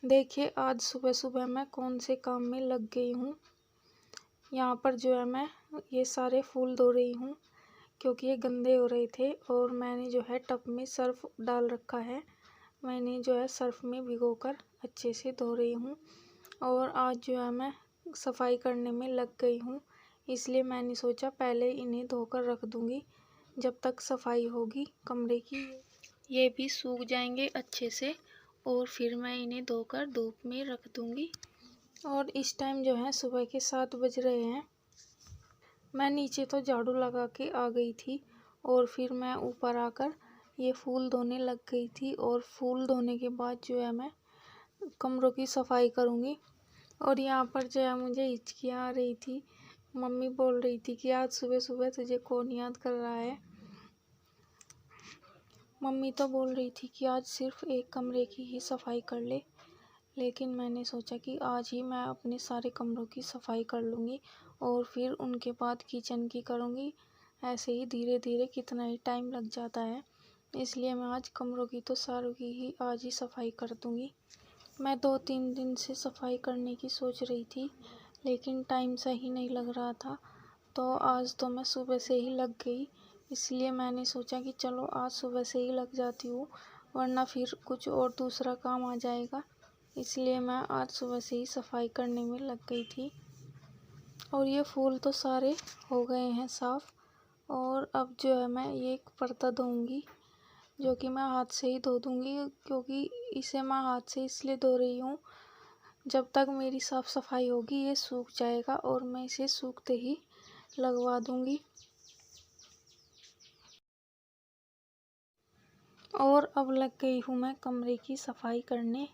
देखिए आज सुबह सुबह मैं कौन से काम में लग गई हूँ। यहाँ पर जो है मैं ये सारे फूल धो रही हूँ क्योंकि ये गंदे हो रहे थे और मैंने जो है टब में सर्फ डाल रखा है। मैंने जो है सर्फ में भिगोकर अच्छे से धो रही हूँ और आज जो है मैं सफाई करने में लग गई हूँ। इसलिए मैंने सोचा पहले इन्हें धोकर रख दूँगी, जब तक सफाई होगी कमरे की ये भी सूख जाएंगे अच्छे से और फिर मैं इन्हें धोकर धूप में रख दूँगी। और इस टाइम जो है सुबह के 7 बज रहे हैं। मैं नीचे तो झाड़ू लगा के आ गई थी और फिर मैं ऊपर आकर ये फूल धोने लग गई थी और फूल धोने के बाद जो है मैं कमरों की सफाई करूँगी। और यहाँ पर जो है मुझे हिचकियाँ आ रही थी। मम्मी बोल रही थी कि आज सुबह सुबह तुझे कौन याद कर रहा है। मम्मी तो बोल रही थी कि आज सिर्फ एक कमरे की ही सफाई कर ले, लेकिन मैंने सोचा कि आज ही मैं अपने सारे कमरों की सफाई कर लूँगी और फिर उनके बाद किचन की करूँगी। ऐसे ही धीरे धीरे कितना ही टाइम लग जाता है, इसलिए मैं आज कमरों की तो सारों की ही आज ही सफाई कर दूँगी। मैं 2-3 दिन से सफाई करने की सोच रही थी, लेकिन टाइम सही नहीं लग रहा था, तो आज तो मैं सुबह से ही लग गई। इसलिए मैंने सोचा कि चलो आज सुबह से ही लग जाती हूँ, वरना फिर कुछ और दूसरा काम आ जाएगा। इसलिए मैं आज सुबह से ही सफाई करने में लग गई थी। और ये फूल तो सारे हो गए हैं साफ़ और अब जो है मैं ये एक पर्दा धोऊँगी, जो कि मैं हाथ से ही धो दूँगी क्योंकि इसे मैं हाथ से इसलिए धो रही हूँ, जब तक मेरी साफ़ सफाई होगी ये सूख जाएगा और मैं इसे सूखते ही लगवा दूँगी। और अब लग गई हूँ मैं कमरे की सफाई करने।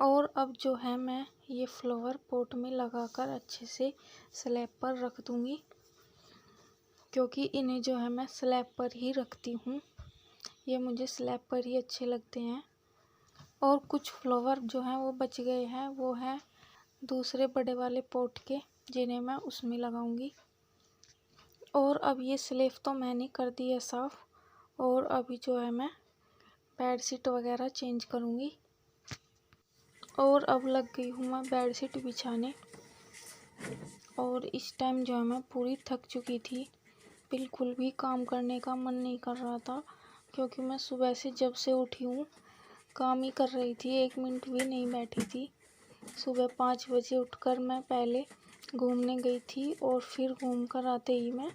और अब जो है मैं ये फ्लावर पॉट में लगाकर अच्छे से स्लैब पर रख दूँगी, क्योंकि इन्हें जो है मैं स्लैब पर ही रखती हूँ। ये मुझे स्लैब पर ही अच्छे लगते हैं। और कुछ फ्लावर जो हैं वो बच गए हैं, वो हैं दूसरे बड़े वाले पॉट के, जिन्हें मैं उसमें लगाऊंगी। और अब ये स्लैब तो मैंने कर दी है साफ़ और अभी जो है मैं बेडशीट वगैरह चेंज करूँगी। और अब लग गई हूँ मैं बेडशीट बिछाने। और इस टाइम जो है मैं पूरी थक चुकी थी, बिल्कुल भी काम करने का मन नहीं कर रहा था, क्योंकि मैं सुबह से जब से उठी हूँ काम ही कर रही थी, 1 मिनट भी नहीं बैठी थी। सुबह 5 बजे उठकर मैं पहले घूमने गई थी और फिर घूम कर आते ही मैं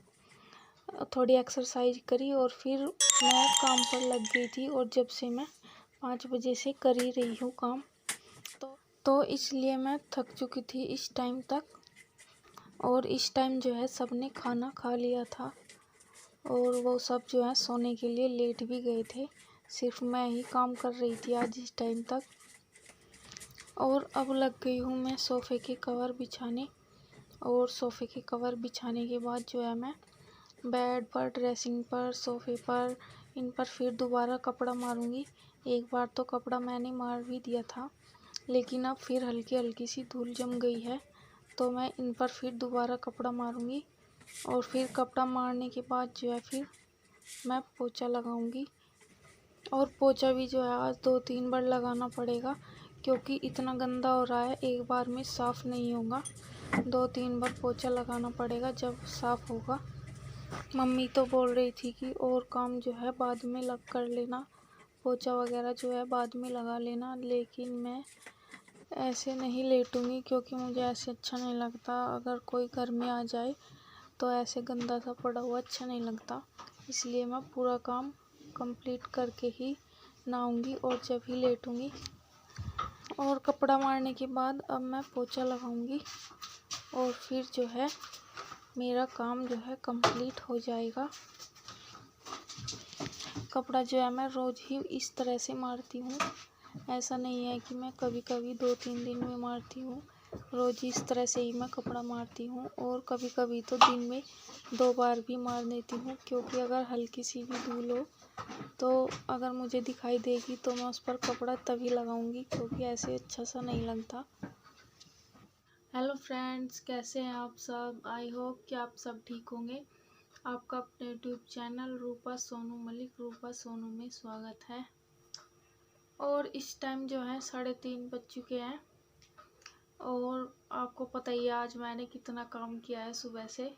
थोड़ी एक्सरसाइज करी और फिर मैं काम पर लग गई थी। और जब से मैं 5 बजे से कर ही रही हूँ काम, तो इसलिए मैं थक चुकी थी इस टाइम तक। और इस टाइम जो है सबने खाना खा लिया था और वो सब जो है सोने के लिए लेट भी गए थे। सिर्फ मैं ही काम कर रही थी आज इस टाइम तक। और अब लग गई हूँ मैं सोफ़े के कवर बिछाने। और सोफ़े के कवर बिछाने के बाद जो है मैं बेड पर, ड्रेसिंग पर, सोफ़े पर, इन पर फिर दोबारा कपड़ा मारूंगी। एक बार तो कपड़ा मैंने मार भी दिया था, लेकिन अब फिर हल्की हल्की सी धूल जम गई है, तो मैं इन पर फिर दोबारा कपड़ा मारूंगी। और फिर कपड़ा मारने के बाद जो है फिर मैं पोछा लगाऊंगी। और पोछा भी जो है आज 2-3 बार लगाना पड़ेगा, क्योंकि इतना गंदा हो रहा है, एक बार में साफ़ नहीं होगा। 2-3 बार पोछा लगाना पड़ेगा जब साफ़ होगा। मम्मी तो बोल रही थी कि और काम जो है बाद में लग कर लेना, पोछा वगैरह जो है बाद में लगा लेना, लेकिन मैं ऐसे नहीं लेटूंगी, क्योंकि मुझे ऐसे अच्छा नहीं लगता। अगर कोई घर में आ जाए तो ऐसे गंदा सा पड़ा हुआ अच्छा नहीं लगता। इसलिए मैं पूरा काम कंप्लीट करके ही नहाऊंगी और जब ही लेटूंगी। और कपड़ा मारने के बाद अब मैं पोछा लगाऊंगी और फिर जो है मेरा काम जो है कंप्लीट हो जाएगा। कपड़ा जो है मैं रोज़ ही इस तरह से मारती हूँ, ऐसा नहीं है कि मैं कभी कभी 2-3 दिन में मारती हूँ। रोज़ इस तरह से ही मैं कपड़ा मारती हूँ। और कभी कभी तो दिन में 2 बार भी मार देती हूँ, क्योंकि अगर हल्की सी भी धूल हो तो अगर मुझे दिखाई देगी तो मैं उस पर कपड़ा तभी लगाऊंगी, क्योंकि ऐसे अच्छा सा नहीं लगता। हेलो फ्रेंड्स, कैसे हैं आप सब? आई होप कि आप सब ठीक होंगे। आपका अपने यूट्यूब चैनल रूपा सोनू मलिक, रूपा सोनू में स्वागत है। और इस टाइम जो है 3:30 बज चुके हैं। और आपको पता ही है आज मैंने कितना काम किया है सुबह से,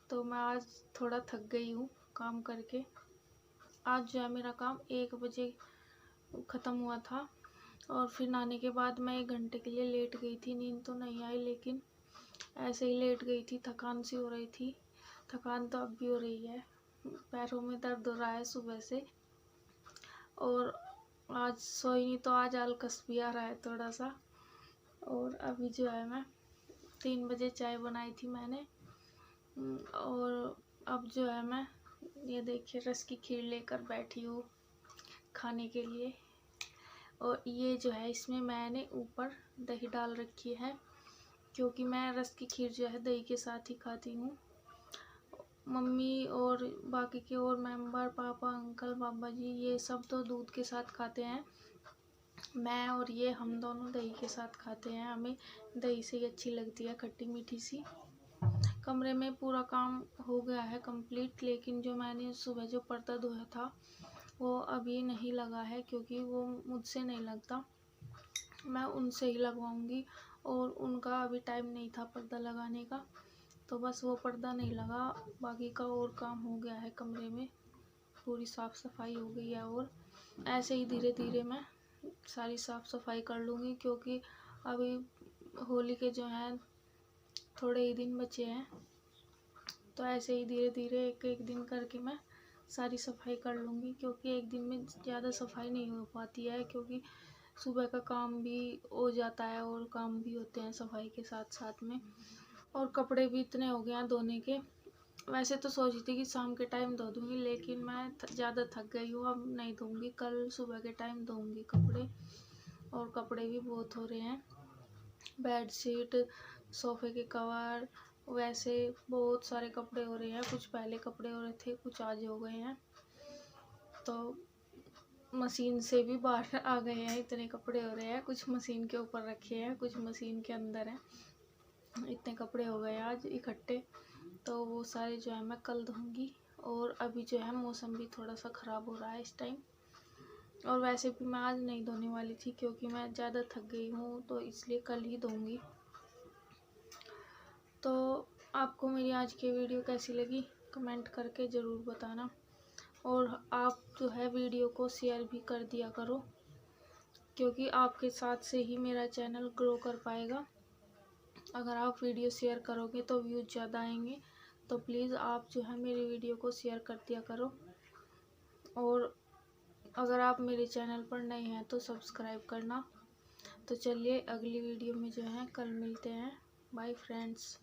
तो मैं आज थोड़ा थक गई हूँ काम करके। आज जो है मेरा काम 1 बजे ख़त्म हुआ था। और फिर नहाने के बाद मैं 1 घंटे के लिए लेट गई थी। नींद तो नहीं आई, लेकिन ऐसे ही लेट गई थी, थकान सी हो रही थी। थकान तो अब भी हो रही है, पैरों में दर्द हो रहा है सुबह से। और आज सोई नहीं तो आज आलकस भी आ रहा है थोड़ा सा। और अभी जो है मैं 3 बजे चाय बनाई थी मैंने। और अब जो है मैं ये देखिए रस की खीर लेकर बैठी हूँ खाने के लिए। और ये जो है इसमें मैंने ऊपर दही डाल रखी है, क्योंकि मैं रस की खीर जो है दही के साथ ही खाती हूँ। मम्मी और बाकी के और मेंबर, पापा, अंकल, पापा जी, ये सब तो दूध के साथ खाते हैं। मैं और ये हम दोनों दही के साथ खाते हैं। हमें दही से ही अच्छी लगती है, खट्टी मीठी सी। कमरे में पूरा काम हो गया है कंप्लीट, लेकिन जो मैंने सुबह जो पर्दा धोया था वो अभी नहीं लगा है, क्योंकि वो मुझसे नहीं लगता, मैं उनसे ही लगवाऊंगी। और उनका अभी टाइम नहीं था पर्दा लगाने का, तो बस वो पर्दा नहीं लगा। बाकी का और काम हो गया है, कमरे में पूरी साफ़ सफाई हो गई है। और ऐसे ही धीरे धीरे मैं सारी साफ़ सफाई कर लूँगी, क्योंकि अभी होली के जो हैं थोड़े ही दिन बचे हैं, तो ऐसे ही धीरे धीरे एक एक दिन करके मैं सारी सफाई कर लूँगी। क्योंकि एक दिन में ज़्यादा सफाई नहीं हो पाती है, क्योंकि सुबह का काम भी हो जाता है और काम भी होते हैं सफाई के साथ साथ में। और कपड़े भी इतने हो गए हैं धोने के। वैसे तो सोची थी कि शाम के टाइम धो दूँगी, लेकिन मैं ज़्यादा थक गई हूँ, अब नहीं धोऊँगी, कल सुबह के टाइम धोऊँगी कपड़े। और कपड़े भी बहुत हो रहे हैं, बेडशीट, सोफ़े के कवर, वैसे बहुत सारे कपड़े हो रहे हैं। कुछ पहले कपड़े हो रहे थे, कुछ आज हो गए हैं, तो मशीन से भी बाहर आ गए हैं, इतने कपड़े हो रहे हैं। कुछ मशीन के ऊपर रखे हैं, कुछ मशीन के अंदर हैं। इतने कपड़े हो गए आज इकट्ठे, तो वो सारे जो है मैं कल धोऊंगी। और अभी जो है मौसम भी थोड़ा सा ख़राब हो रहा है इस टाइम, और वैसे भी मैं आज नहीं धोने वाली थी, क्योंकि मैं ज़्यादा थक गई हूँ, तो इसलिए कल ही धोऊंगी। तो आपको मेरी आज की वीडियो कैसी लगी कमेंट करके ज़रूर बताना। और आप जो है वीडियो को शेयर भी कर दिया करो, क्योंकि आपके साथ से ही मेरा चैनल ग्रो कर पाएगा। अगर आप वीडियो शेयर करोगे तो व्यूज़ ज़्यादा आएंगे। तो प्लीज़ आप जो है मेरी वीडियो को शेयर कर दिया करो। और अगर आप मेरे चैनल पर नए हैं तो सब्सक्राइब करना। तो चलिए अगली वीडियो में जो है कल मिलते हैं। Bye friends.